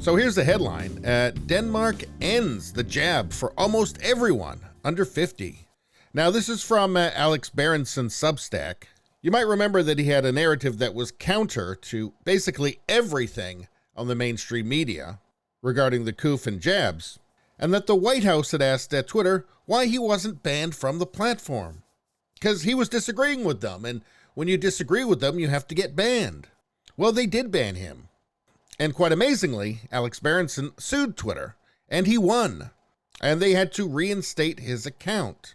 So here's the headline. Denmark ends the jab for almost everyone under 50. Now this is from Alex Berenson's Substack. You might remember that he had a narrative that was counter to basically everything on the mainstream media regarding the coof and jabs, and that the White House had asked Twitter why he wasn't banned from the platform. Because he was disagreeing with them, and when you disagree with them, you have to get banned. Well, they did ban him. And quite amazingly, Alex Berenson sued Twitter, and he won. And they had to reinstate his account.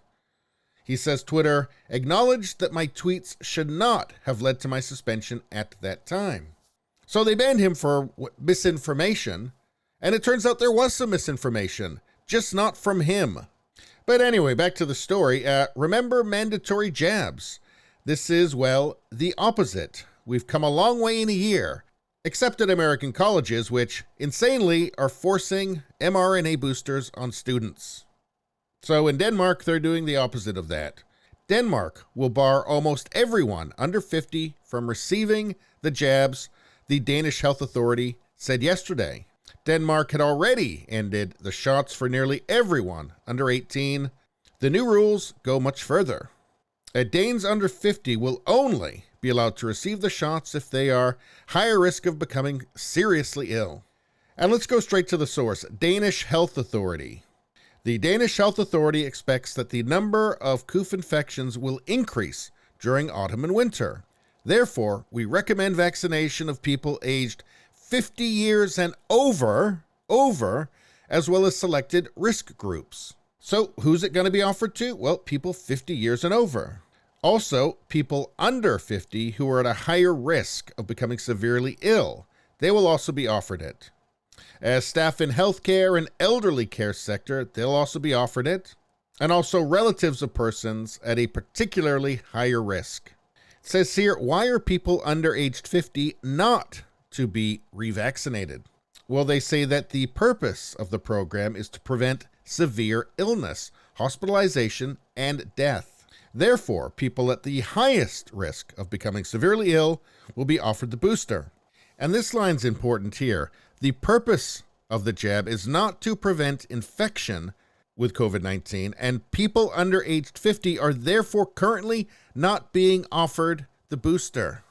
He says Twitter acknowledged that my tweets should not have led to my suspension at that time. So they banned him for misinformation, and it turns out there was some misinformation, just not from him. But anyway, back to the story. Remember mandatory jabs. This is, well, the opposite. We've come a long way in a year, except at American colleges, which insanely are forcing mRNA boosters on students. So in Denmark, they're doing the opposite of that. Denmark will bar almost everyone under 50 from receiving the jabs, the Danish Health Authority said yesterday. Denmark had already ended the shots for nearly everyone under 18. The new rules go much further. Danes under 50 will only be allowed to receive the shots if they are higher risk of becoming seriously ill. And let's go straight to the source, Danish Health Authority. The Danish Health Authority expects that the number of coof infections will increase during autumn and winter. Therefore, we recommend vaccination of people aged 50 years and over, as well as selected risk groups. So who's it going to be offered to? Well, people 50 years and over. Also, people under 50 who are at a higher risk of becoming severely ill, they will also be offered it. As staff in healthcare and elderly care sector, they'll also be offered it. And also relatives of persons at a particularly higher risk. It says here, why are people under aged 50 not to be revaccinated? Well, they say that the purpose of the program is to prevent severe illness, hospitalization, and death. Therefore, people at the highest risk of becoming severely ill will be offered the booster. And this line's important here. The purpose of the jab is not to prevent infection with COVID-19, and people under aged 50 are therefore currently not being offered the booster.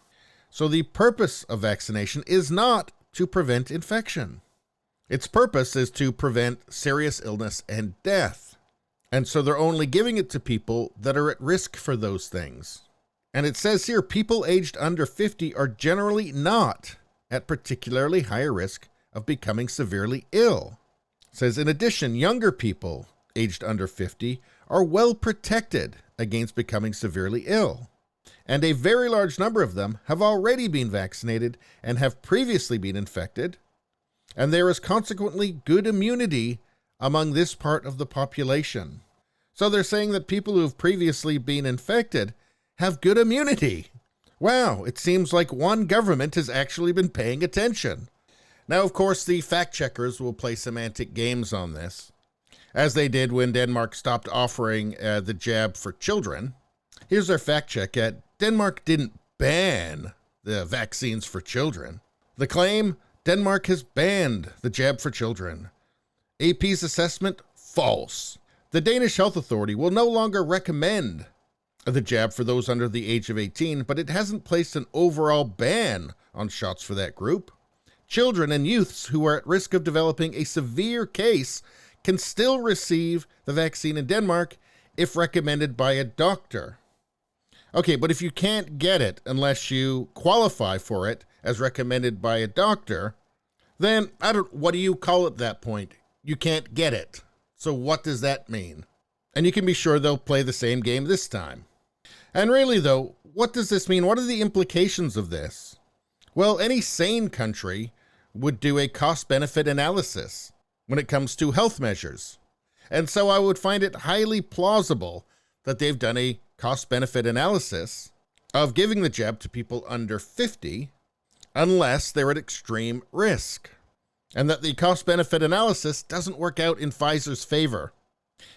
So the purpose of vaccination is not to prevent infection. Its purpose is to prevent serious illness and death. And so they're only giving it to people that are at risk for those things. And it says here, people aged under 50 are generally not at particularly higher risk of becoming severely ill. It says, in addition, younger people aged under 50 are well protected against becoming severely ill. And a very large number of them have already been vaccinated and have previously been infected. And there is consequently good immunity among this part of the population. So they're saying that people who have previously been infected have good immunity. Wow, it seems like one government has actually been paying attention. Now, of course, the fact checkers will play semantic games on this, as they did when Denmark stopped offering the jab for children. Here's our fact check. Denmark didn't ban the vaccines for children. The claim, Denmark has banned the jab for children. AP's assessment, false. The Danish Health Authority will no longer recommend the jab for those under the age of 18, but it hasn't placed an overall ban on shots for that group. Children and youths who are at risk of developing a severe case can still receive the vaccine in Denmark if recommended by a doctor. Okay, but if you can't get it unless you qualify for it as recommended by a doctor, then what do you call it at that point? You can't get it. So what does that mean? And you can be sure they'll play the same game this time. And really though, what does this mean? What are the implications of this? Well, any sane country would do a cost-benefit analysis when it comes to health measures. And so I would find it highly plausible that they've done a cost-benefit analysis of giving the jab to people under 50 unless they're at extreme risk, and that the cost-benefit analysis doesn't work out in Pfizer's favor.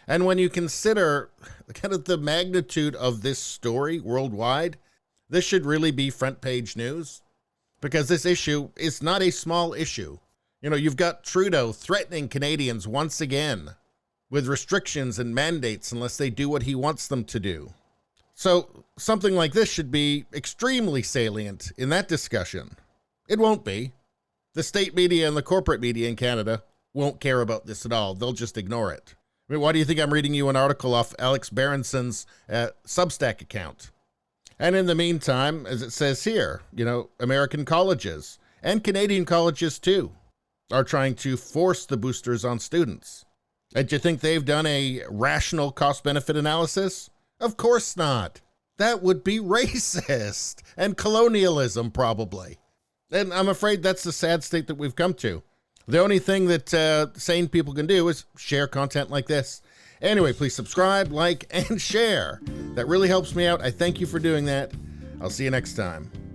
And when you consider kind of the magnitude of this story worldwide, this should really be front page news, because this issue is not a small issue. You know, you've got Trudeau threatening Canadians once again with restrictions and mandates unless they do what he wants them to do. So something like this should be extremely salient in that discussion. It won't be. The state media and the corporate media in Canada won't care about this at all. They'll just ignore it. I mean, why do you think I'm reading you an article off Alex Berenson's Substack account? And in the meantime, as it says here, you know, American colleges and Canadian colleges too are trying to force the boosters on students. And do you think they've done a rational cost-benefit analysis? Of course not. That would be racist and colonialism, probably. And I'm afraid that's the sad state that we've come to. The only thing that sane people can do is share content like this. Anyway, please subscribe, like, and share. That really helps me out. I thank you for doing that. I'll see you next time.